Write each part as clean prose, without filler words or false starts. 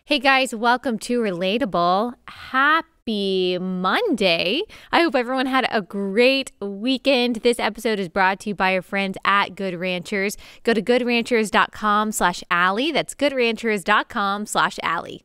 Hey guys, welcome to Relatable. Happy Monday. I hope everyone had a great weekend. This episode is brought to you by our friends at Good Ranchers. Go to goodranchers.com/Allie. That's goodranchers.com/Allie.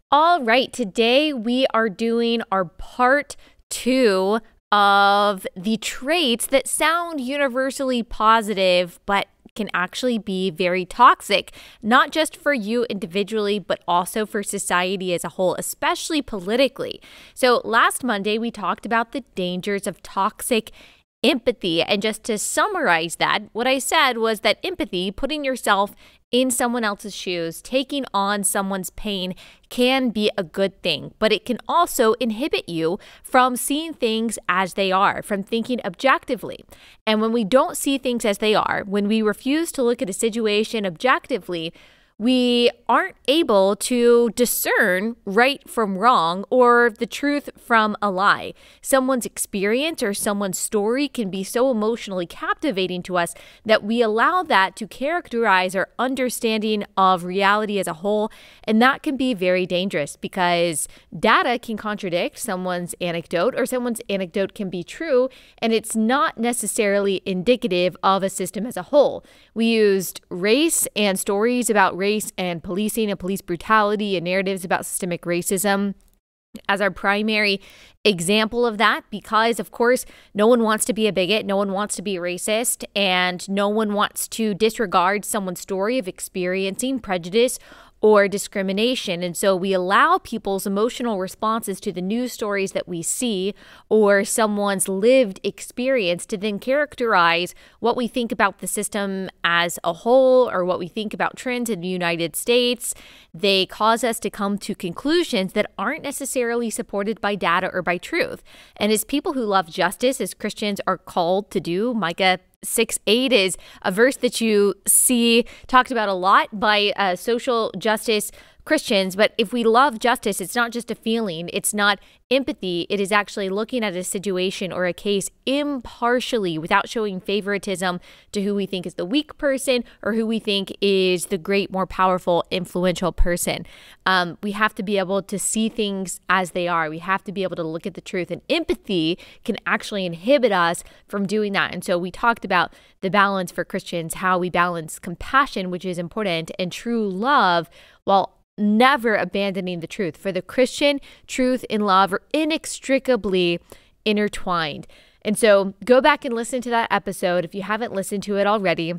All right, today we are doing our part 2 of the traits that sound universally positive, but can actually be very toxic, not just for you individually, but also for society as a whole, especially politically. So last Monday, we talked about the dangers of toxic empathy. And just to summarize that, what I said was that empathy, putting yourself in someone else's shoes, taking on someone's pain, can be a good thing, but it can also inhibit you from seeing things as they are, from thinking objectively. And when we don't see things as they are, when we refuse to look at a situation objectively, we aren't able to discern right from wrong or the truth from a lie. Someone's experience or someone's story can be so emotionally captivating to us that we allow that to characterize our understanding of reality as a whole. And that can be very dangerous because data can contradict someone's anecdote, or someone's anecdote can be true, and it's not necessarily indicative of a system as a whole. We used race and stories about race and policing and police brutality and narratives about systemic racism as our primary example of that because, of course, no one wants to be a bigot, no one wants to be a racist, and no one wants to disregard someone's story of experiencing prejudice or discrimination. And so we allow people's emotional responses to the news stories that we see or someone's lived experience to then characterize what we think about the system as a whole or what we think about trends in the United States. They cause us to come to conclusions that aren't necessarily supported by data or by truth. And as people who love justice, as Christians are called to do, Micah 6:8 is a verse that you see talked about a lot by social justice Christians. But if we love justice, it's not just a feeling, it's not empathy, it is actually looking at a situation or a case impartially without showing favoritism to who we think is the weak person or who we think is the great, more powerful, influential person. We have to be able to see things as they are. We have to be able to look at the truth, and empathy can actually inhibit us from doing that. And so we talked about the balance for Christians, how we balance compassion, which is important, and true love while never abandoning the truth. For the Christian, truth and love are inextricably intertwined. And so go back and listen to that episode if you haven't listened to it already.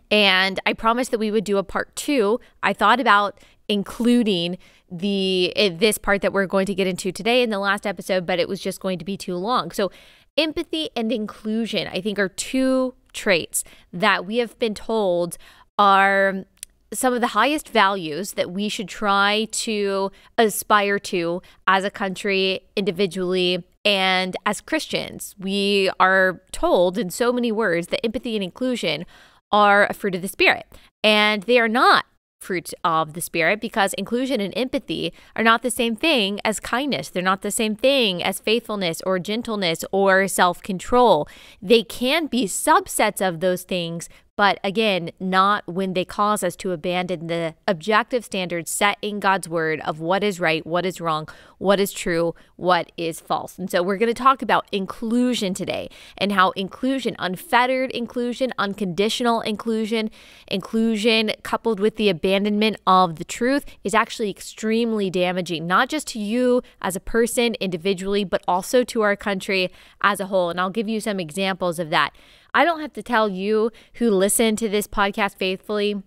And I promised that we would do a part 2. I thought about including this part that we're going to get into today in the last episode, but it was just going to be too long. So empathy and inclusion, I think, are two traits that we have been told are some of the highest values that we should try to aspire to as a country, individually, and as Christians. We are told in so many words that empathy and inclusion are a fruit of the Spirit, and they are not fruits of the Spirit because inclusion and empathy are not the same thing as kindness. They're not the same thing as faithfulness or gentleness or self-control. They can be subsets of those things, but again, not when they cause us to abandon the objective standards set in God's word of what is right, what is wrong, what is true, what is false. And so we're going to talk about inclusion today and how inclusion, unfettered inclusion, unconditional inclusion, inclusion coupled with the abandonment of the truth is actually extremely damaging, not just to you as a person individually, but also to our country as a whole. And I'll give you some examples of that. I don't have to tell you who listen to this podcast faithfully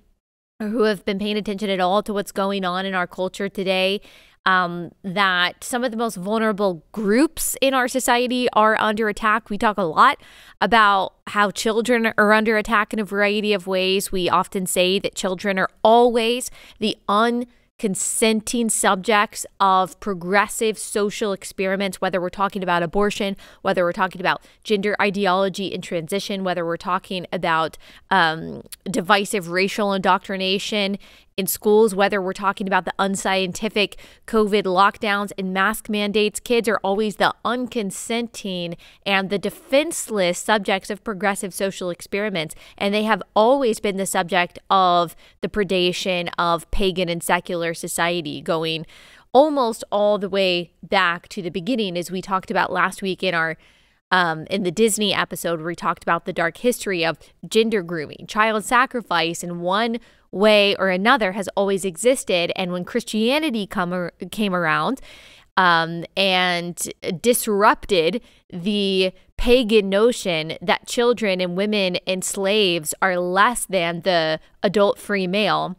or who have been paying attention at all to what's going on in our culture today, that some of the most vulnerable groups in our society are under attack. We talk a lot about how children are under attack in a variety of ways. We often say that children are always the consenting subjects of progressive social experiments, whether we're talking about abortion, whether we're talking about gender ideology and transition, whether we're talking about divisive racial indoctrination in schools, whether we're talking about the unscientific COVID lockdowns and mask mandates. Kids are always the unconsenting and the defenseless subjects of progressive social experiments, and they have always been the subject of the predation of pagan and secular society, going almost all the way back to the beginning, as we talked about last week in our in the Disney episode, where we talked about the dark history of gender grooming. Child sacrifice in one way or another has always existed. And when Christianity came around and disrupted the pagan notion that children and women and slaves are less than the adult free male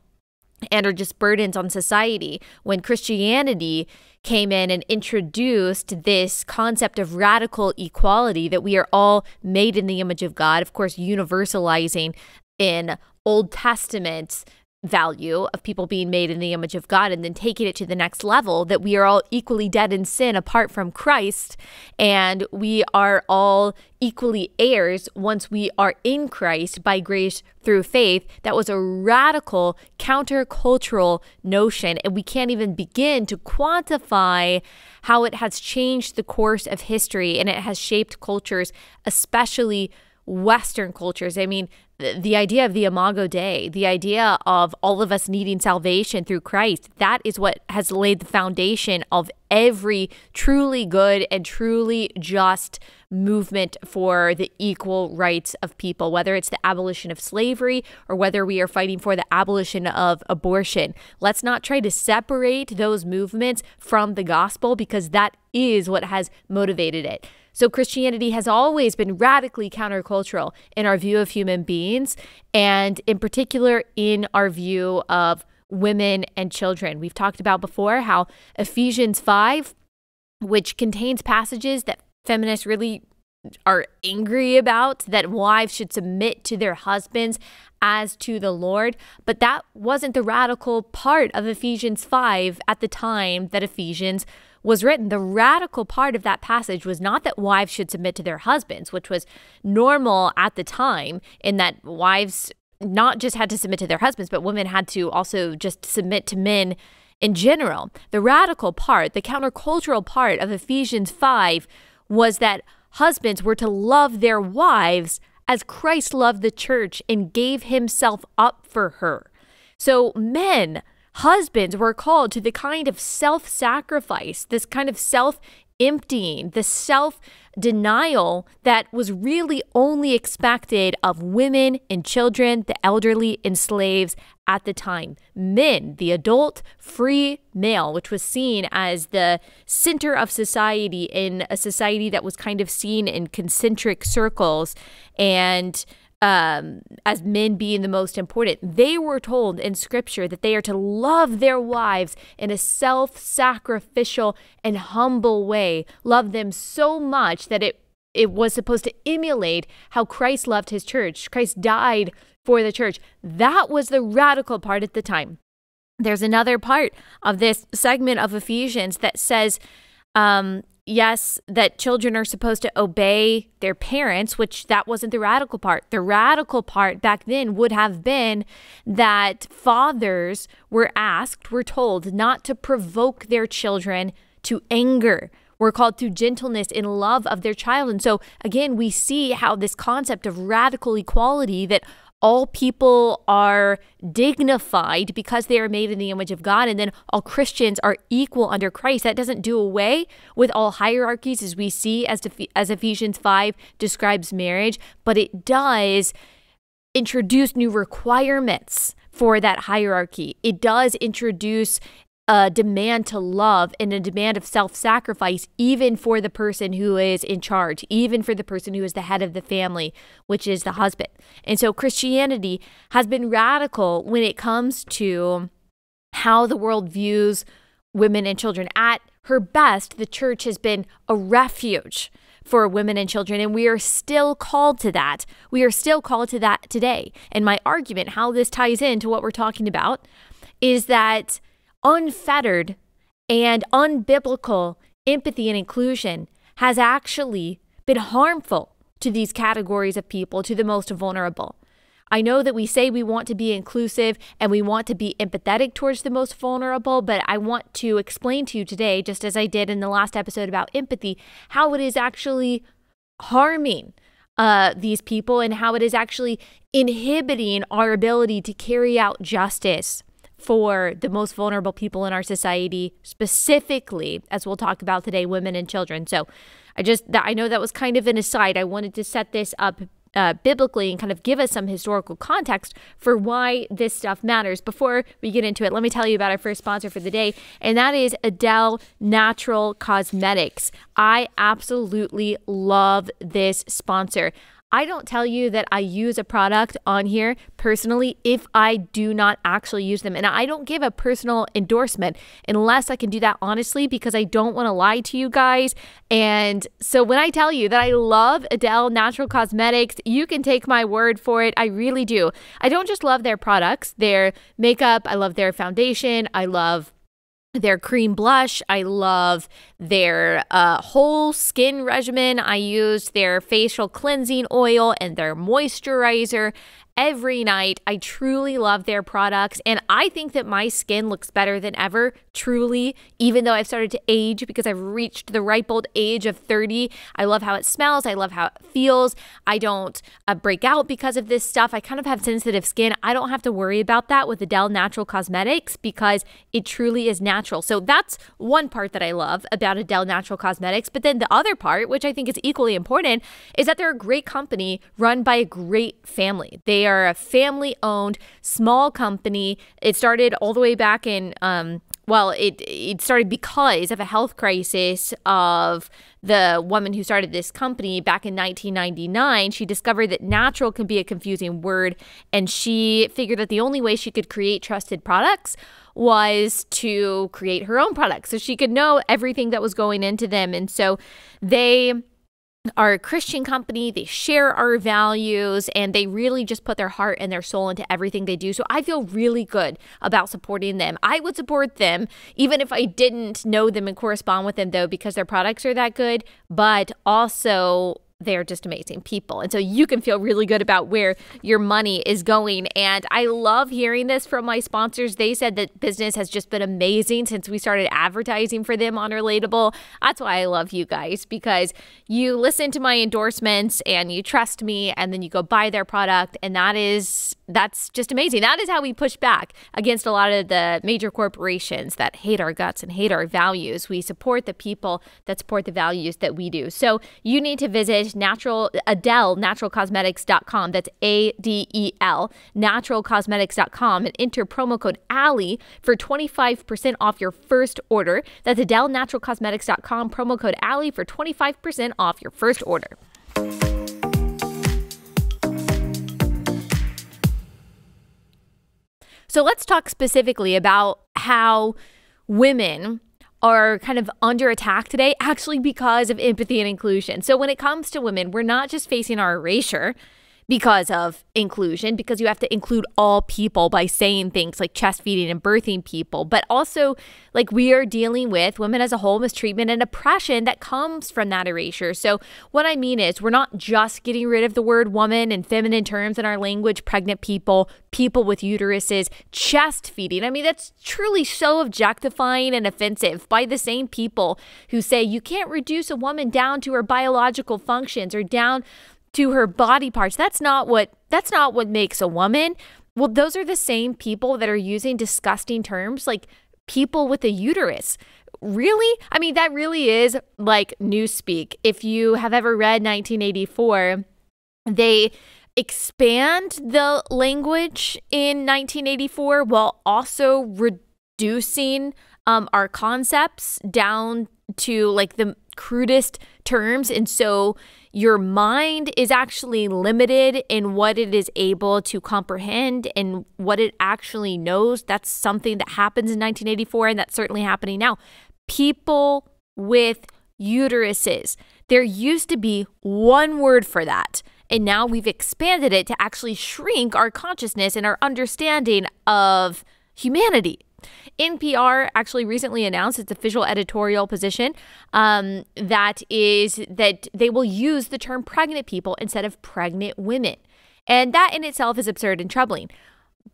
and are just burdens on society, when Christianity came in and introduced this concept of radical equality, that we are all made in the image of God, of course, universalizing in Old Testament value of people being made in the image of God, and then taking it to the next level, that we are all equally dead in sin apart from Christ, and we are all equally heirs once we are in Christ by grace through faith. That was a radical countercultural notion, and we can't even begin to quantify how it has changed the course of history, and it has shaped cultures, especially Western cultures. I mean, the idea of the Imago Dei, the idea of all of us needing salvation through Christ, that is what has laid the foundation of every truly good and truly just movement for the equal rights of people, whether it's the abolition of slavery or whether we are fighting for the abolition of abortion. Let's not try to separate those movements from the gospel, because that is what has motivated it. So Christianity has always been radically countercultural in our view of human beings, and in particular in our view of women and children. We've talked about before how Ephesians 5, which contains passages that feminists really are angry about, that wives should submit to their husbands as to the Lord. But that wasn't the radical part of Ephesians 5 at the time that Ephesians was written. The radical part of that passage was not that wives should submit to their husbands, which was normal at the time, in that wives not just had to submit to their husbands, but women had to also just submit to men in general. The radical part, the countercultural part of Ephesians 5 was that husbands were to love their wives as Christ loved the church and gave himself up for her. So men, husbands, were called to the kind of self-sacrifice, this kind of self-emptying, the self-denial that was really only expected of women and children, the elderly and slaves at the time. Men, the adult free male, which was seen as the center of society, in a society that was kind of seen in concentric circles, and as men being the most important. They were told in scripture that they are to love their wives in a self-sacrificial and humble way, love them so much that it was supposed to emulate how Christ loved his church. Christ died for the church. That was the radical part at the time. There's another part of this segment of Ephesians that says, yes, that children are supposed to obey their parents, which that wasn't the radical part. The radical part back then would have been that fathers were told not to provoke their children to anger. We're called to gentleness in love of their child. And so again, we see how this concept of radical equality, that all people are dignified because they are made in the image of God, and then all Christians are equal under Christ. That doesn't do away with all hierarchies, as we see as Ephesians 5 describes marriage, but it does introduce new requirements for that hierarchy. It does introduce a demand to love and a demand of self-sacrifice, even for the person who is in charge, even for the person who is the head of the family, which is the husband. And so Christianity has been radical when it comes to how the world views women and children. At her best, the church has been a refuge for women and children, and we are still called to that. We are still called to that today. And my argument, how this ties into what we're talking about, is that unfettered and unbiblical empathy and inclusion has actually been harmful to these categories of people, to the most vulnerable. I know that we say we want to be inclusive and we want to be empathetic towards the most vulnerable, but I want to explain to you today, just as I did in the last episode about empathy, how it is actually harming these people and how it is actually inhibiting our ability to carry out justice for the most vulnerable people in our society, specifically, as we'll talk about today, women and children. So I know that was kind of an aside. I wanted to set this up biblically and kind of give us some historical context for why this stuff matters. Before we get into it, let me tell you about our first sponsor for the day, and that is Adele Natural Cosmetics. I absolutely love this sponsor. I don't tell you that I use a product on here personally if I do not actually use them. And I don't give a personal endorsement unless I can do that honestly, because I don't want to lie to you guys. And so when I tell you that I love Adele Natural Cosmetics, you can take my word for it. I really do. I don't just love their products, their makeup. I love their foundation. I love their cream blush. I love their whole skin regimen. I use their facial cleansing oil and their moisturizer every night. I truly love their products, and I think that my skin looks better than ever, truly, even though I've started to age because I've reached the ripe old age of 30. I love how it smells. I love how it feels. I don't break out because of this stuff. I kind of have sensitive skin. I don't have to worry about that with Adele Natural Cosmetics because it truly is natural. So that's one part that I love about Adele Natural Cosmetics. But then the other part, which I think is equally important, is that they're a great company run by a great family. They are a family-owned small company. It started all the way back in, it started because of a health crisis of the woman who started this company back in 1999. She discovered that natural can be a confusing word, and she figured that the only way she could create trusted products was to create her own products so she could know everything that was going into them. And so they are a Christian company. They share our values, and they really just put their heart and their soul into everything they do. So I feel really good about supporting them. I would support them even if I didn't know them and correspond with them, though, because their products are that good, but also they're just amazing people. And so you can feel really good about where your money is going. And I love hearing this from my sponsors. They said that business has just been amazing since we started advertising for them on Relatable. That's why I love you guys, because you listen to my endorsements and you trust me, and then you go buy their product. And that's just amazing. That is how we push back against a lot of the major corporations that hate our guts and hate our values. We support the people that support the values that we do. So you need to visit AdeleNaturalCosmetics.com. That's ADEL, naturalcosmetics.com, and enter promo code Allie for 25% off your first order. That's AdeleNaturalCosmetics.com, promo code Allie for 25% off your first order. So let's talk specifically about how women are kind of under attack today, actually because of empathy and inclusion. So when it comes to women, we're not just facing our erasure because of inclusion, because you have to include all people by saying things like chest feeding and birthing people, but also like we are dealing with women as a whole mistreatment and oppression that comes from that erasure. So what I mean is we're not just getting rid of the word woman and feminine terms in our language, pregnant people, people with uteruses, chest feeding. I mean, that's truly so objectifying and offensive by the same people who say you can't reduce a woman down to her biological functions or down to her body parts. That's not what makes a woman. Well, those are the same people that are using disgusting terms like people with a uterus. Really? I mean, that really is like newspeak. If you have ever read 1984, they expand the language in 1984 while also reducing our concepts down to like the crudest terms. And so your mind is actually limited in what it is able to comprehend and what it actually knows. That's something that happens in 1984, and that's certainly happening now. People with uteruses. There used to be one word for that, and now we've expanded it to actually shrink our consciousness and our understanding of humanity. NPR actually recently announced its official editorial position that is that they will use the term pregnant people instead of pregnant women. And that in itself is absurd and troubling.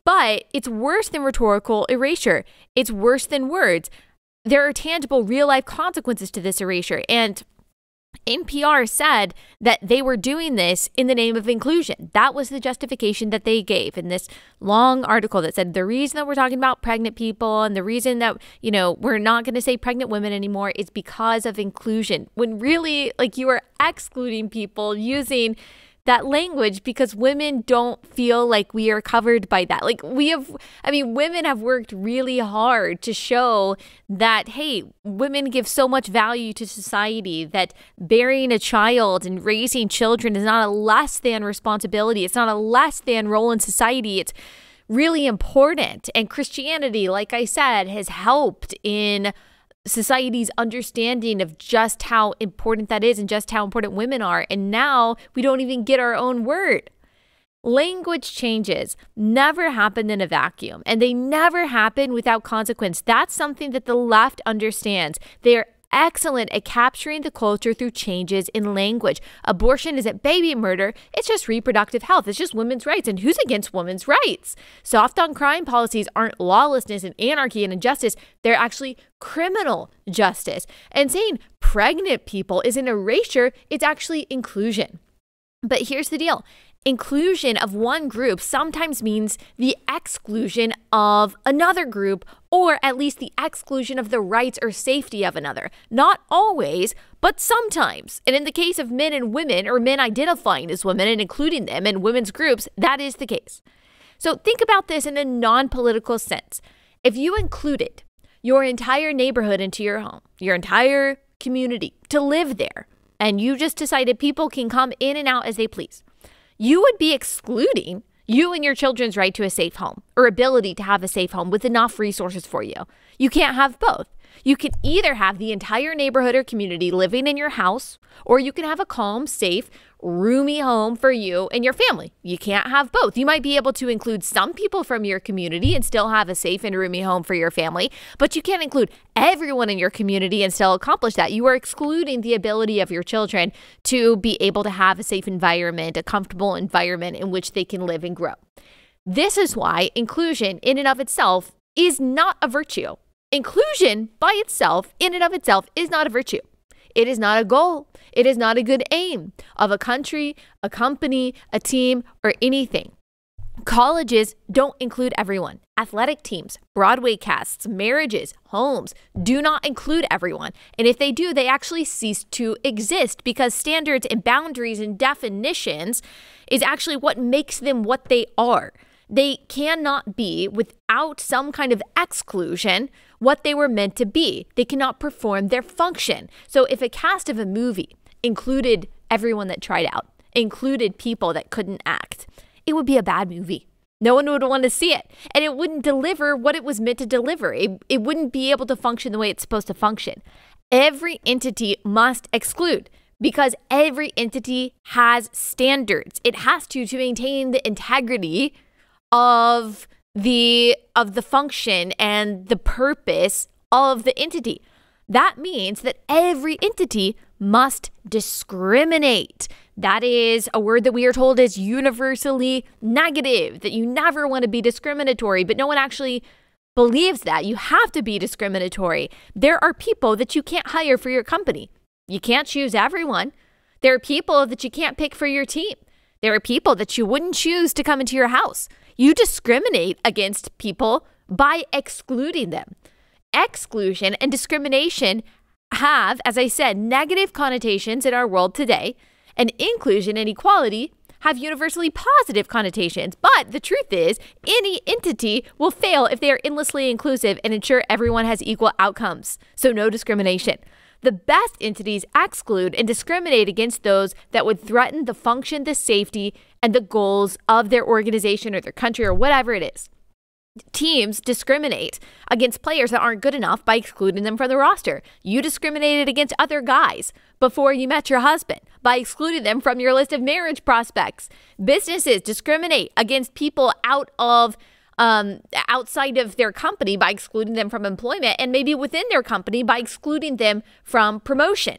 But it's worse than rhetorical erasure. It's worse than words. There are tangible real-life consequences to this erasure. And NPR said that they were doing this in the name of inclusion. That was the justification that they gave in this long article that said the reason that we're talking about pregnant people and the reason that, we're not going to say pregnant women anymore is because of inclusion. When really, you are excluding people using that language because women don't feel like we are covered by that. Women have worked really hard to show that, hey, women give so much value to society that bearing a child and raising children is not a less than responsibility. It's not a less than role in society. It's really important. And Christianity, like I said, has helped in society's understanding of just how important that is and just how important women are. And now we don't even get our own word. Language changes never happen in a vacuum, and they never happen without consequence. That's something that the left understands. They are excellent at capturing the culture through changes in language. Abortion isn't baby murder. It's just reproductive health. It's just women's rights. And who's against women's rights? Soft on crime policies aren't lawlessness and anarchy and injustice. They're actually criminal justice. And saying pregnant people is an erasure, it's actually inclusion. But here's the deal. Inclusion of one group sometimes means the exclusion of another group, or at least the exclusion of the rights or safety of another. Not always, but sometimes. And in the case of men and women, or men identifying as women and including them in women's groups, that is the case. So think about this in a non-political sense. If you included your entire neighborhood into your home, your entire community to live there, and you just decided people can come in and out as they please, you would be excluding you and your children's right to a safe home or ability to have a safe home with enough resources for you. You can't have both. You can either have the entire neighborhood or community living in your house, or you can have a calm, safe, roomy home for you and your family. You can't have both. You might be able to include some people from your community and still have a safe and roomy home for your family, but you can't include everyone in your community and still accomplish that. You are excluding the ability of your children to be able to have a safe environment, a comfortable environment in which they can live and grow. This is why inclusion in and of itself is not a virtue. Inclusion by itself, in and of itself, is not a virtue. It is not a goal. It is not a good aim of a country, a company, a team, or anything. Colleges don't include everyone. Athletic teams, Broadway casts, marriages, homes do not include everyone. And if they do, they actually cease to exist because standards and boundaries and definitions is actually what makes them what they are. They cannot be, without some kind of exclusion, what they were meant to be. They cannot perform their function. So if a cast of a movie included everyone that tried out, included people that couldn't act, it would be a bad movie. No one would want to see it. And it wouldn't deliver what it was meant to deliver. It wouldn't be able to function the way it's supposed to function. Every entity must exclude, because every entity has standards. It has to maintain the integrity of the function and the purpose of the entity. That means that every entity must discriminate. That is a word that we are told is universally negative, that you never want to be discriminatory, but no one actually believes that. You have to be discriminatory. There are people that you can't hire for your company. You can't choose everyone. There are people that you can't pick for your team. There are people that you wouldn't choose to come into your house. You discriminate against people by excluding them. Exclusion and discrimination have, as I said, negative connotations in our world today, and inclusion and equality have universally positive connotations. But the truth is, any entity will fail if they are endlessly inclusive and ensure everyone has equal outcomes. So no discrimination. The best entities exclude and discriminate against those that would threaten the function, the safety, and the goals of their organization or their country or whatever it is. Teams discriminate against players that aren't good enough by excluding them from the roster. You discriminated against other guys before you met your husband by excluding them from your list of marriage prospects. Businesses discriminate against people outside of their company by excluding them from employment, and maybe within their company by excluding them from promotion.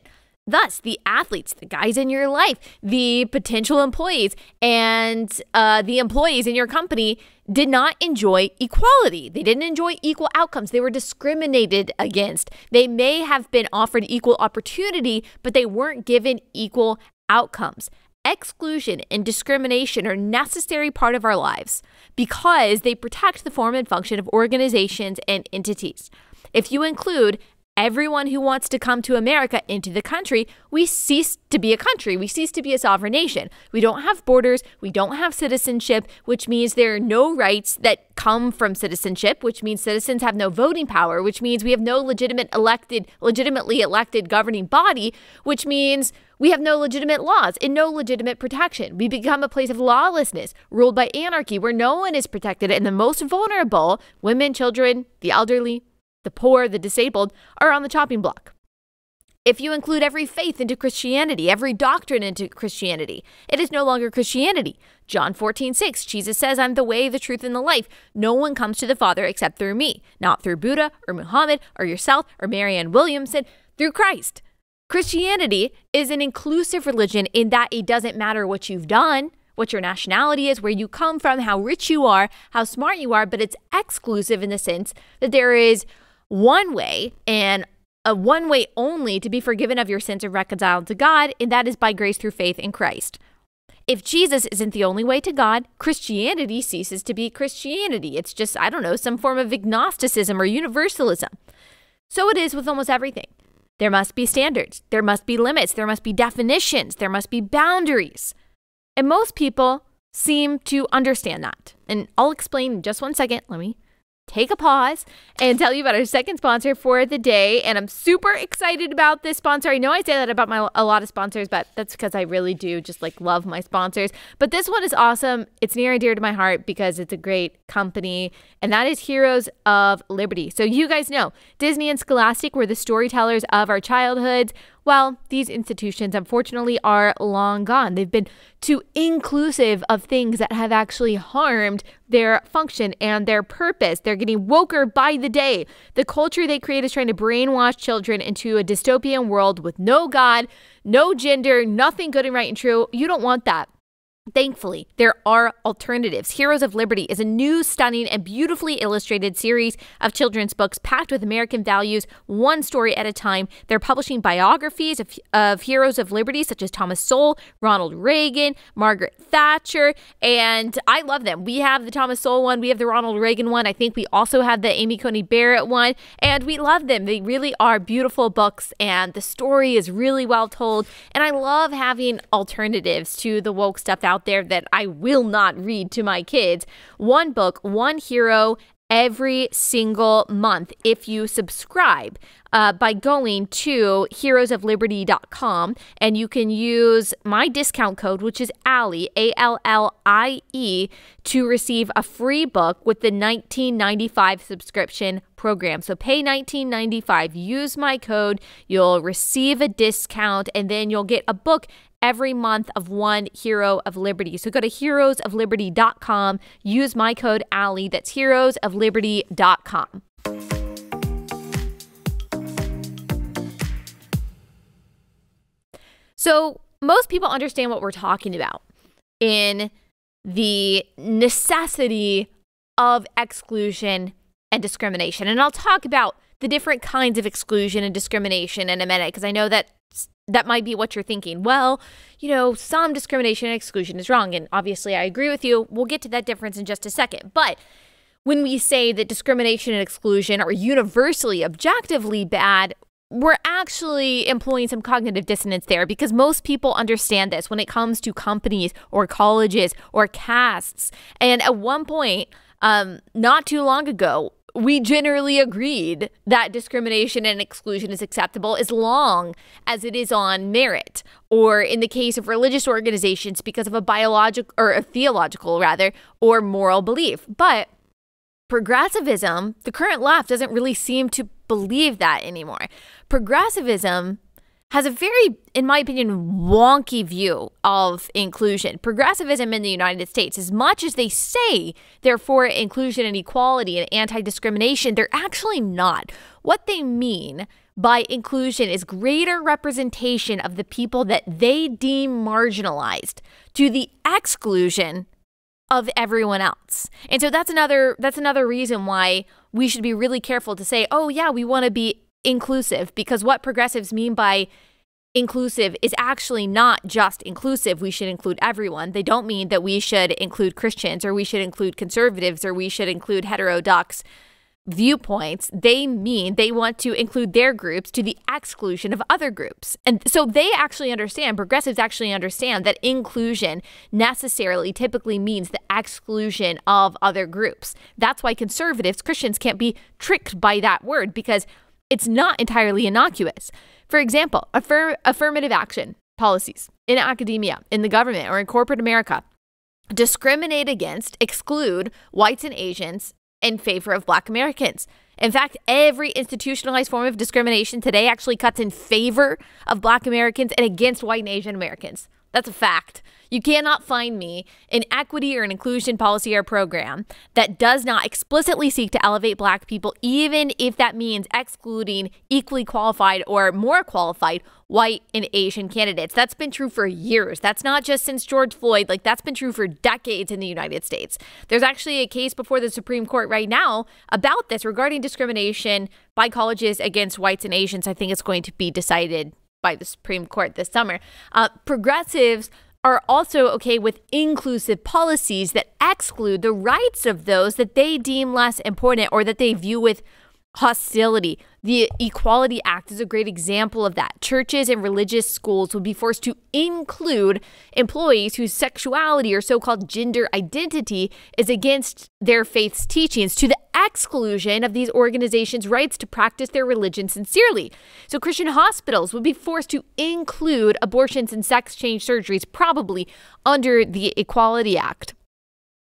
Thus, the athletes, the guys in your life, the potential employees, and the employees in your company did not enjoy equality. They didn't enjoy equal outcomes. They were discriminated against. They may have been offered equal opportunity, but they weren't given equal outcomes. Exclusion and discrimination are a necessary part of our lives because they protect the form and function of organizations and entities. If you include everyone who wants to come to America into the country, we cease to be a country. We cease to be a sovereign nation. We don't have borders. We don't have citizenship, which means there are no rights that come from citizenship, which means citizens have no voting power, which means we have no legitimately elected governing body, which means we have no legitimate laws and no legitimate protection. We become a place of lawlessness, ruled by anarchy, where no one is protected, and the most vulnerable, women, children, the elderly, the poor, the disabled, are on the chopping block. If you include every faith into Christianity, every doctrine into Christianity, it is no longer Christianity. John 14:6, Jesus says, I'm the way, the truth, and the life. No one comes to the Father except through me, not through Buddha or Muhammad or yourself or Marianne Williamson, through Christ. Christianity is an inclusive religion in that it doesn't matter what you've done, what your nationality is, where you come from, how rich you are, how smart you are, but it's exclusive in the sense that there is one way and a one way only to be forgiven of your sins and reconciled to God, and that is by grace through faith in Christ. If Jesus isn't the only way to God, Christianity ceases to be Christianity. It's just, some form of agnosticism or universalism. So it is with almost everything. There must be standards. There must be limits. There must be definitions. There must be boundaries. And most people seem to understand that. And I'll explain in just one second. Let me take a pause and tell you about our second sponsor for the day. And I'm super excited about this sponsor. I know I say that about a lot of sponsors, but that's because I really do just love my sponsors. But this one is awesome. It's near and dear to my heart because it's a great company, and that is Heroes of Liberty. So you guys know Disney and Scholastic were the storytellers of our childhoods. Well, these institutions, unfortunately, are long gone. They've been too inclusive of things that have actually harmed their function and their purpose. They're getting woker by the day. The culture they create is trying to brainwash children into a dystopian world with no God, no gender, nothing good and right and true. You don't want that. Thankfully, there are alternatives. Heroes of Liberty is a new, stunning, and beautifully illustrated series of children's books packed with American values, one story at a time. They're publishing biographies of heroes of liberty, such as Thomas Sowell, Ronald Reagan, Margaret Thatcher, and I love them. We have the Thomas Sowell one. We have the Ronald Reagan one. I think we also have the Amy Coney Barrett one, and we love them. They really are beautiful books, and the story is really well told, and I love having alternatives to the woke stuff out there that I will not read to my kids. One book, one hero every single month if you subscribe by going to heroesofliberty.com, and you can use my discount code, which is Allie, ALLIE, to receive a free book with the $19.95 subscription program. So pay $19.95, use my code, you'll receive a discount, and then you'll get a book every month of one Hero of Liberty. So go to heroesofliberty.com, use my code Allie, that's heroesofliberty.com. So most people understand what we're talking about in the necessity of exclusion and discrimination. And I'll talk about the different kinds of exclusion and discrimination in a minute, because I know that might be what you're thinking. Well, some discrimination and exclusion is wrong. And obviously I agree with you. We'll get to that difference in just a second. But when we say that discrimination and exclusion are universally, objectively bad, we're actually employing some cognitive dissonance there, because most people understand this when it comes to companies or colleges or castes. And at one point, not too long ago, we generally agreed that discrimination and exclusion is acceptable as long as it is on merit, or in the case of religious organizations, because of a biological or a theological or moral belief. But progressivism, the current left, doesn't really seem to believe that anymore. Progressivism has a very, in my opinion, wonky view of inclusion. Progressivism in the United States, as much as they say they're for inclusion and equality and anti-discrimination, they're actually not. What they mean by inclusion is greater representation of the people that they deem marginalized to the exclusion of everyone else. And so that's another reason why we should be really careful to say, oh yeah, we want to be inclusive, because what progressives mean by inclusive is actually not just inclusive. We should include everyone. They don't mean that we should include Christians or we should include conservatives or we should include heterodox viewpoints. They mean they want to include their groups to the exclusion of other groups. And so they actually understand, progressives actually understand, that inclusion necessarily typically means the exclusion of other groups. That's why conservatives, Christians, can't be tricked by that word, because it's not entirely innocuous. For example, affirmative action policies in academia, in the government, or in corporate America discriminate against, exclude whites and Asians in favor of Black Americans. In fact, every institutionalized form of discrimination today actually cuts in favor of Black Americans and against white and Asian Americans. That's a fact. You cannot find me an equity or an inclusion policy or program that does not explicitly seek to elevate Black people, even if that means excluding equally qualified or more qualified white and Asian candidates. That's been true for years. That's not just since George Floyd. That's been true for decades in the United States. There's actually a case before the Supreme Court right now about this regarding discrimination by colleges against whites and Asians. I think it's going to be decided by the Supreme Court this summer. Progressives are also okay with inclusive policies that exclude the rights of those that they deem less important or that they view with hostility. The Equality Act is a great example of that. Churches and religious schools would be forced to include employees whose sexuality or so-called gender identity is against their faith's teachings, to the exclusion of these organizations' rights to practice their religion sincerely. So Christian hospitals would be forced to include abortions and sex change surgeries, probably under the Equality Act.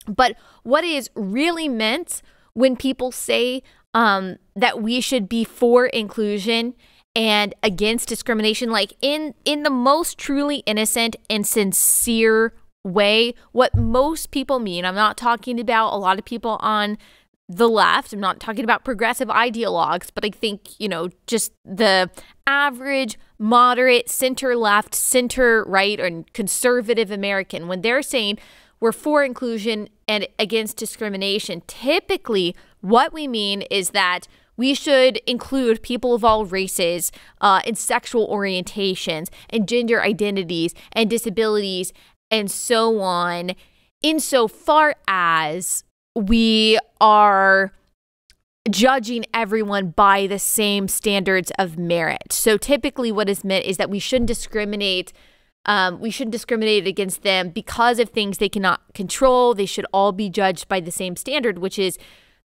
But what is really meant when people say that we should be for inclusion and against discrimination, like in the most truly innocent and sincere way, what most people mean, I'm not talking about a lot of people on the left, I'm not talking about progressive ideologues, but I think, just the average, moderate, center-left, center-right, or conservative American, when they're saying we're for inclusion and against discrimination, typically what we mean is that we should include people of all races and sexual orientations and gender identities and disabilities and so on, insofar as we are judging everyone by the same standards of merit. So typically what is meant is that we shouldn't discriminate. We shouldn't discriminate against them because of things they cannot control. They should all be judged by the same standard, which is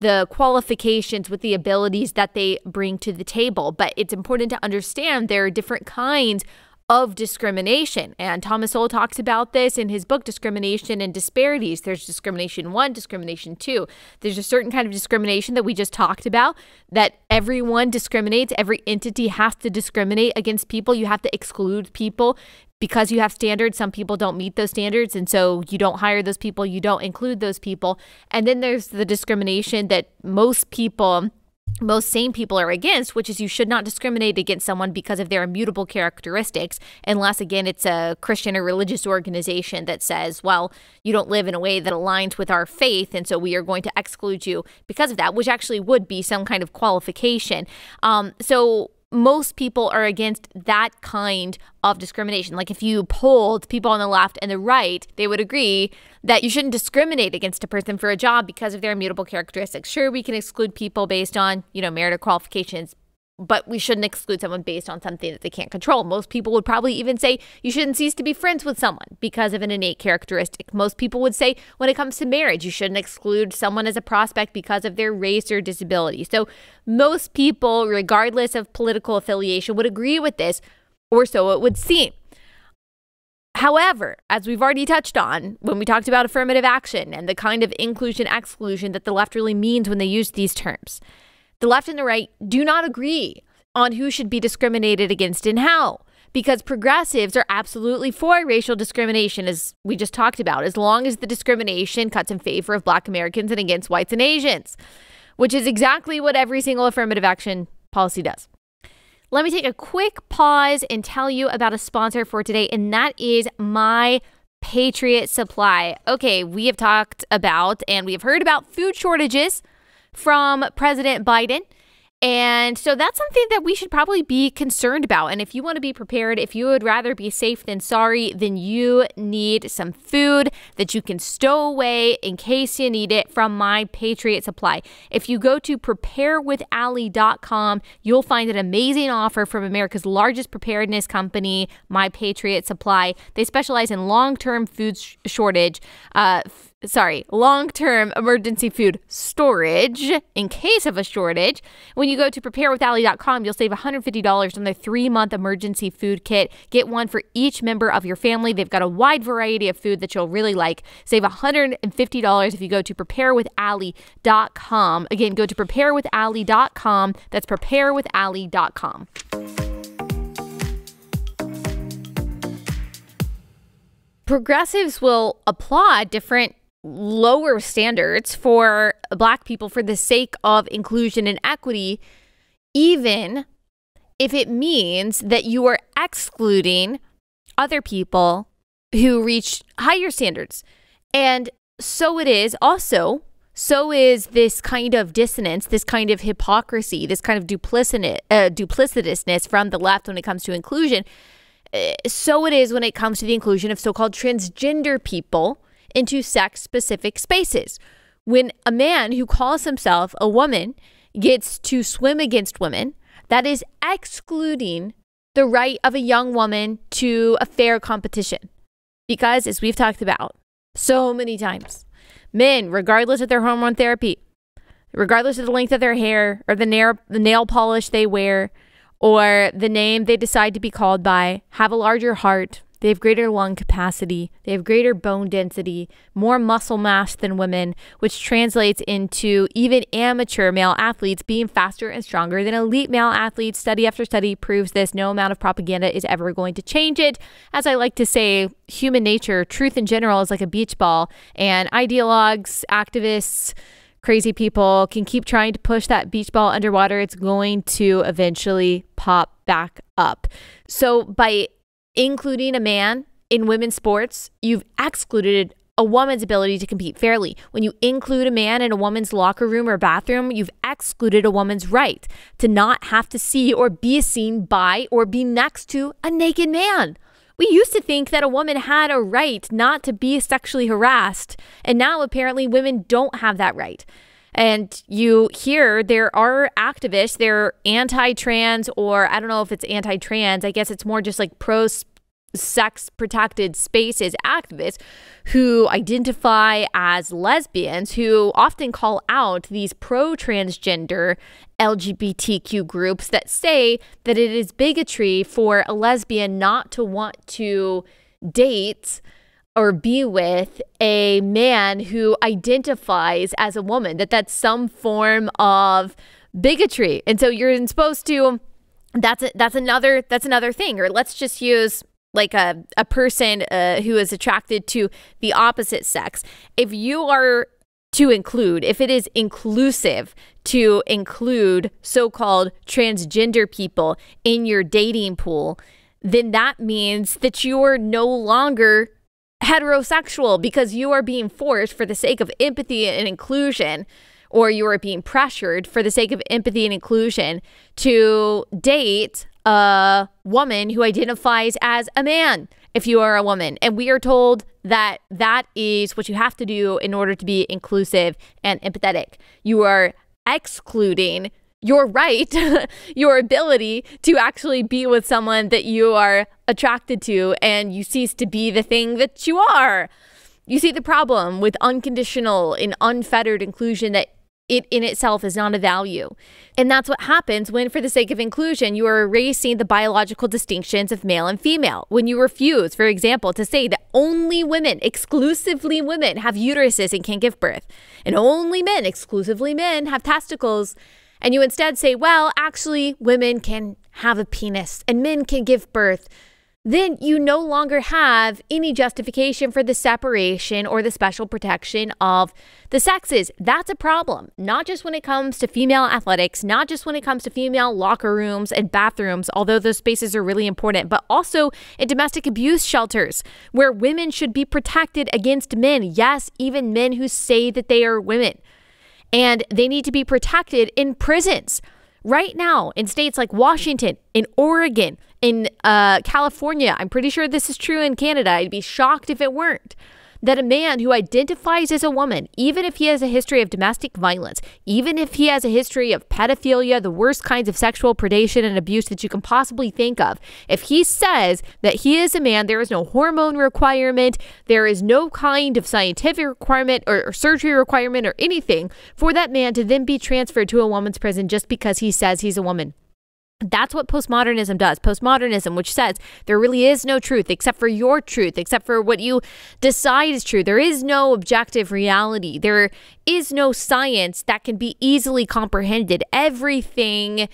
the qualifications with the abilities that they bring to the table. But it's important to understand there are different kinds of discrimination. And Thomas Sowell talks about this in his book, Discrimination and Disparities. There's discrimination 1, discrimination 2. There's a certain kind of discrimination that we just talked about, that everyone discriminates. Every entity has to discriminate against people. You have to exclude people because you have standards. Some people don't meet those standards, and so you don't hire those people. You don't include those people. And then there's the discrimination that most sane people are against, which is you should not discriminate against someone because of their immutable characteristics, unless, again, it's a Christian or religious organization that says, well, you don't live in a way that aligns with our faith, and so we are going to exclude you because of that, which actually would be some kind of qualification. So most people are against that kind of discrimination. Like if you polled people on the left and the right, they would agree that you shouldn't discriminate against a person for a job because of their immutable characteristics. Sure, we can exclude people based on, merit or qualifications, but we shouldn't exclude someone based on something that they can't control. Most people would probably even say you shouldn't cease to be friends with someone because of an innate characteristic. Most people would say when it comes to marriage, you shouldn't exclude someone as a prospect because of their race or disability. So most people, regardless of political affiliation, would agree with this, or so it would seem. However, as we've already touched on when we talked about affirmative action and the kind of inclusion-exclusion that the left really means when they use these terms, the left and the right do not agree on who should be discriminated against and how, because progressives are absolutely for racial discrimination, as we just talked about, as long as the discrimination cuts in favor of Black Americans and against whites and Asians, which is exactly what every single affirmative action policy does. let me take a quick pause and tell you about a sponsor for today, and that is My Patriot Supply. Okay, we have talked about and we have heard about food shortages from President Biden. And so that's something that we should probably be concerned about. And if you want to be prepared, if you would rather be safe than sorry, then you need some food that you can stow away in case you need it from My Patriot Supply. If you go to preparewithallie.com, you'll find an amazing offer from America's largest preparedness company, My Patriot Supply. They specialize in long-term food long-term emergency food storage in case of a shortage. When you go to preparewithallie.com, you'll save $150 on their 3-month emergency food kit. Get one for each member of your family. They've got a wide variety of food that you'll really like. Save $150 if you go to preparewithallie.com. Again, go to preparewithallie.com. That's preparewithallie.com. Progressives will applaud different lower standards for Black people for the sake of inclusion and equity, even if it means that you are excluding other people who reach higher standards. And so it is also, so is this kind of dissonance, this kind of hypocrisy, this kind of duplicitousness from the left when it comes to inclusion. So it is when it comes to the inclusion of so-called transgender people into sex-specific spaces. When a man who calls himself a woman gets to swim against women, that is excluding the right of a young woman to a fair competition. Because, as we've talked about so many times, men, regardless of their hormone therapy, regardless of the length of their hair or the nail polish they wear or the name they decide to be called by, have a larger heart. They have greater lung capacity. They have greater bone density, more muscle mass than women, which translates into even amateur male athletes being faster and stronger than elite male athletes. Study after study proves this. No amount of propaganda is ever going to change it. As I like to say, human nature, truth in general, is like a beach ball, and ideologues, activists, crazy people can keep trying to push that beach ball underwater. It's going to eventually pop back up. So by including a man in women's sports, you've excluded a woman's ability to compete fairly. When you include a man in a woman's locker room or bathroom, you've excluded a woman's right to not have to see or be seen by or be next to a naked man. We used to think that a woman had a right not to be sexually harassed, and now apparently women don't have that right. And you hear there are activists, they're anti-trans, or I don't know if it's anti-trans, I guess it's more just like pro-sex protected spaces activists who identify as lesbians, who often call out these pro-transgender LGBTQ groups that say that it is bigotry for a lesbian not to want to date or be with a man who identifies as a woman, that's some form of bigotry. And so you're supposed to, that's another thing. Or let's just use like a person who is attracted to the opposite sex. If you are to include, if it is inclusive to include so-called transgender people in your dating pool, then that means that you're no longer heterosexual, because you are being forced for the sake of empathy and inclusion, or you are being pressured for the sake of empathy and inclusion to date a woman who identifies as a man if you are a woman. And we are told that that is what you have to do in order to be inclusive and empathetic. You are excluding your right, your ability to actually be with someone that you are attracted to, and you cease to be the thing that you are. You see the problem with unconditional and unfettered inclusion, that it in itself is not a value. And that's what happens when, for the sake of inclusion, you are erasing the biological distinctions of male and female. When you refuse, for example, to say that only women, exclusively women, have uteruses and can give birth, and only men, exclusively men, have testicles, and you instead say, well, actually, women can have a penis and men can give birth. then you no longer have any justification for the separation or the special protection of the sexes. That's a problem, not just when it comes to female athletics, not just when it comes to female locker rooms and bathrooms, although those spaces are really important, but also in domestic abuse shelters where women should be protected against men. Yes, even men who say that they are women. And they need to be protected in prisons. Right now, in states like Washington, in Oregon, in California, I'm pretty sure this is true in Canada. I'd be shocked if it weren't. That a man who identifies as a woman, even if he has a history of domestic violence, even if he has a history of pedophilia, the worst kinds of sexual predation and abuse that you can possibly think of, if he says that he is a man, there is no hormone requirement, there is no kind of scientific requirement or surgery requirement or anything for that man to then be transferred to a woman's prison just because he says he's a woman. That's what postmodernism does. Postmodernism, which says there really is no truth except for your truth, except for what you decide is true. There is no objective reality. There is no science that can be easily comprehended. Everything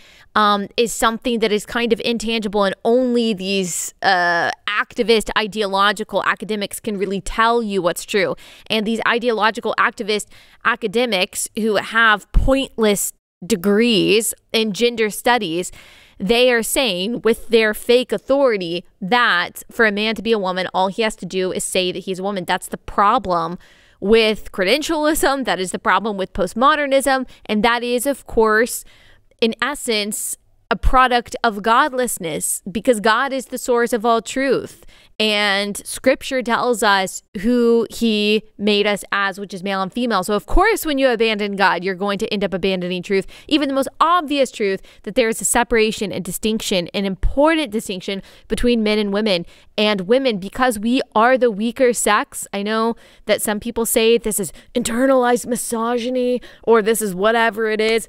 is something that is kind of intangible, and only these activist, ideological academics can really tell you what's true. And these ideological activist academics who have pointless degrees in gender studies, they are saying with their fake authority that for a man to be a woman, all he has to do is say that he's a woman. That's the problem with credentialism. That is the problem with postmodernism. And that is, of course, in essence, a product of godlessness, because God is the source of all truth. And scripture tells us who he made us as, which is male and female. So of course, when you abandon God, you're going to end up abandoning truth, even the most obvious truth, that there is a separation and distinction, an important distinction between men and women, because we are the weaker sex. I know that some people say this is internalized misogyny, or this is whatever it is.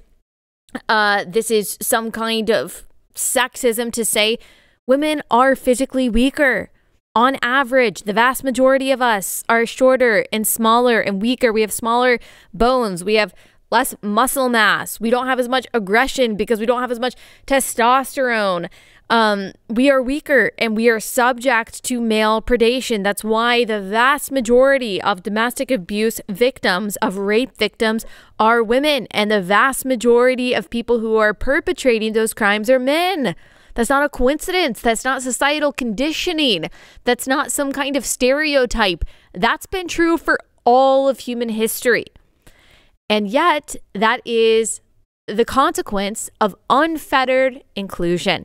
This is some kind of sexism to say women are physically weaker. On average, the vast majority of us are shorter and smaller and weaker. We have smaller bones. We have less muscle mass. We don't have as much aggression because we don't have as much testosterone. We are weaker and we are subject to male predation. That's why the vast majority of domestic abuse victims, of rape victims, are women. And the vast majority of people who are perpetrating those crimes are men. That's not a coincidence. That's not societal conditioning. That's not some kind of stereotype. That's been true for all of human history. And yet, that is the consequence of unfettered inclusion.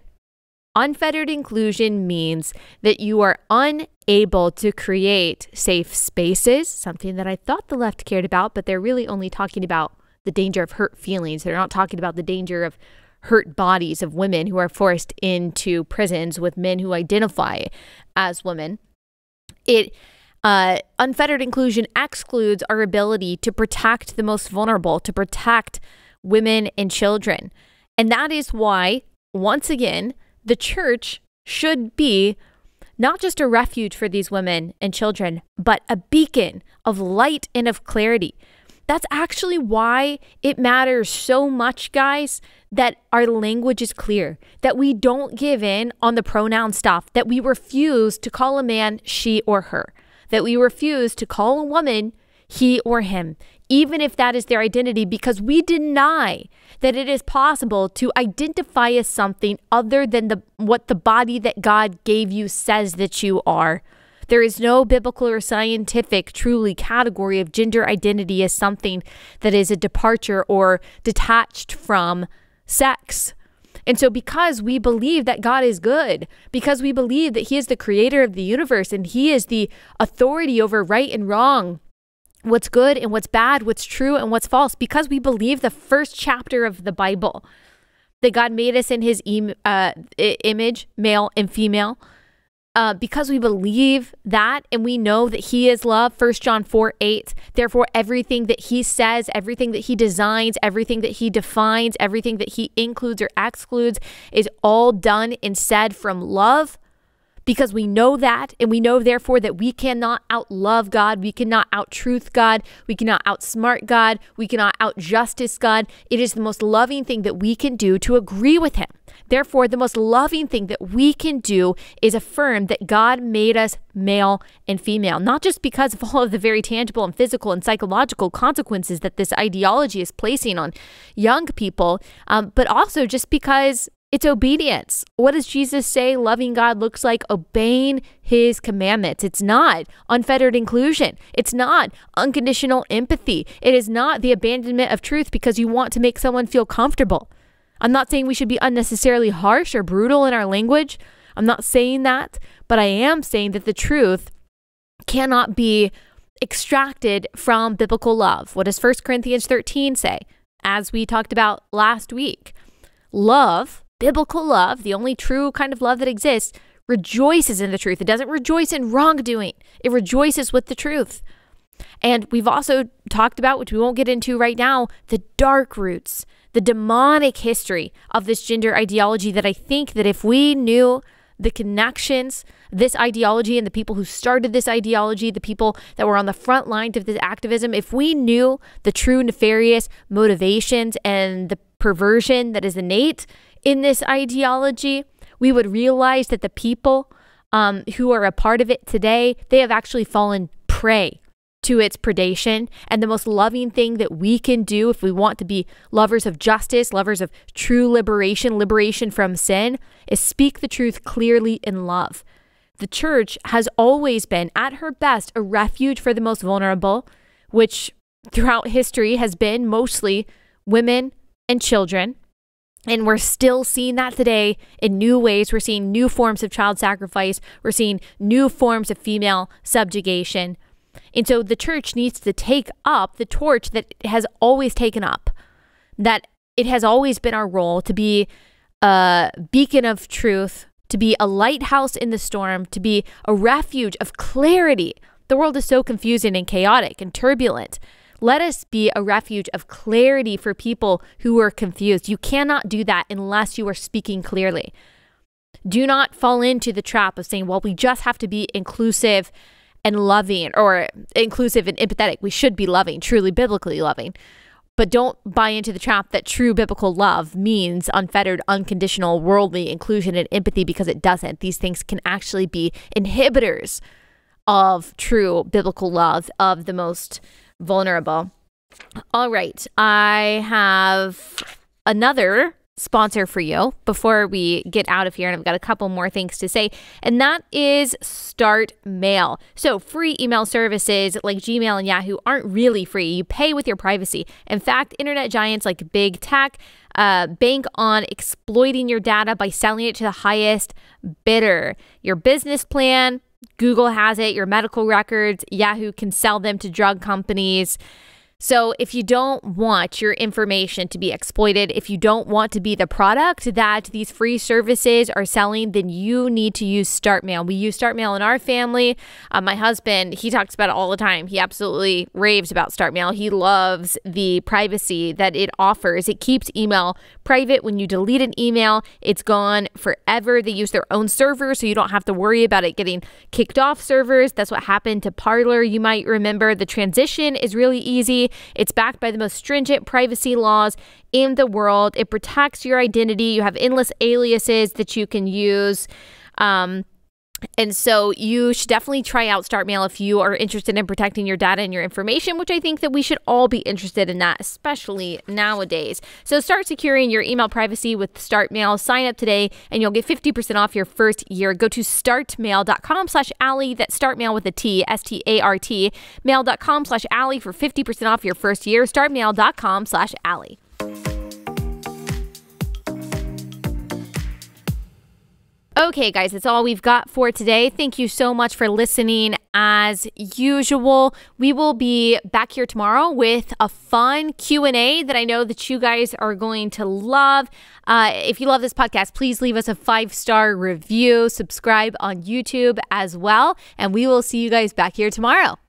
Unfettered inclusion means that you are unable to create safe spaces, something that I thought the left cared about, but they're really only talking about the danger of hurt feelings. They're not talking about the danger of hurt bodies of women who are forced into prisons with men who identify as women. Unfettered inclusion excludes our ability to protect the most vulnerable, to protect women and children. And that is why, once again, the church should be not just a refuge for these women and children, but a beacon of light and of clarity. That's actually why it matters so much, guys, that our language is clear, that we don't give in on the pronoun stuff, that we refuse to call a man she or her, that we refuse to call a woman he or him, even if that is their identity, because we deny that it is possible to identify as something other than what the body that God gave you says that you are. There is no biblical or scientific, truly, category of gender identity as something that is a departure or detached from sex. And so because we believe that God is good, because we believe that he is the creator of the universe and he is the authority over right and wrong, what's good and what's bad, what's true and what's false, because we believe the first chapter of the Bible, that God made us in his image, male and female, because we believe that and we know that he is love, 1 John 4:8. Therefore, everything that he says, everything that he designs, everything that he defines, everything that he includes or excludes is all done and said from love. because we know that, and we know therefore that we cannot outlove God, we cannot out-truth God, we cannot outsmart God, we cannot out-justice God. It is the most loving thing that we can do to agree with him. Therefore, the most loving thing that we can do is affirm that God made us male and female, not just because of all of the very tangible and physical and psychological consequences that this ideology is placing on young people, but also just because it's obedience. What does Jesus say loving God looks like? Obeying his commandments. It's not unfettered inclusion. It's not unconditional empathy. It is not the abandonment of truth because you want to make someone feel comfortable. I'm not saying we should be unnecessarily harsh or brutal in our language. I'm not saying that, but I am saying that the truth cannot be extracted from biblical love. What does 1 Corinthians 13 say? As we talked about last week, love, biblical love, the only true kind of love that exists, rejoices in the truth. It doesn't rejoice in wrongdoing. It rejoices with the truth. And we've also talked about, which we won't get into right now, the dark roots, the demonic history of this gender ideology that I think that if we knew the connections, this ideology and the people who started this ideology, the people that were on the front lines of this activism, if we knew the true nefarious motivations and the perversion that is innate in this ideology, we would realize that the people who are a part of it today, they have actually fallen prey to its predation. And the most loving thing that we can do if we want to be lovers of justice, lovers of true liberation, liberation from sin, is speak the truth clearly in love. The church has always been, at her best, a refuge for the most vulnerable, which throughout history has been mostly women and children. And we're still seeing that today in new ways. We're seeing new forms of child sacrifice. We're seeing new forms of female subjugation. And so the church needs to take up the torch that it has always taken up, that it has always been our role to be a beacon of truth, to be a lighthouse in the storm, to be a refuge of clarity. The world is so confusing and chaotic and turbulent. Let us be a refuge of clarity for people who are confused. You cannot do that unless you are speaking clearly. Do not fall into the trap of saying, well, we just have to be inclusive and loving, or inclusive and empathetic. We should be loving, truly biblically loving. But don't buy into the trap that true biblical love means unfettered, unconditional, worldly inclusion and empathy, because it doesn't. These things can actually be inhibitors of true biblical love of the most vulnerable. All right, I have another sponsor for you before we get out of here, and I've got a couple more things to say, and that is Start Mail. So free email services like Gmail and Yahoo aren't really free. You pay with your privacy. In fact, internet giants like big tech bank on exploiting your data by selling it to the highest bidder. Your business plan, Google has it. Your medical records, Yahoo can sell them to drug companies. So if you don't want your information to be exploited, if you don't want to be the product that these free services are selling, then you need to use Start Mail. We use Start Mail in our family. My husband, he talks about it all the time. He absolutely raves about Start Mail. He loves the privacy that it offers. It keeps email private. When you delete an email, it's gone forever. They use their own server, so you don't have to worry about it getting kicked off servers. That's what happened to Parler. You might remember the transition is really easy. It's backed by the most stringent privacy laws in the world. It protects your identity. You have endless aliases that you can use. And so you should definitely try out Start Mail if you are interested in protecting your data and your information, which I think that we should all be interested in that, especially nowadays. So start securing your email privacy with Start Mail. Sign up today and you'll get 50% off your first year. Go to startmail.com/Allie. That's Start Mail with a T, START, mail.com/Allie for 50% off your first year. Startmail.com/Allie. Okay, guys, that's all we've got for today. Thank you so much for listening. As usual, we will be back here tomorrow with a fun Q&A that I know that you guys are going to love. If you love this podcast, please leave us a 5-star review. Subscribe on YouTube as well. And we will see you guys back here tomorrow.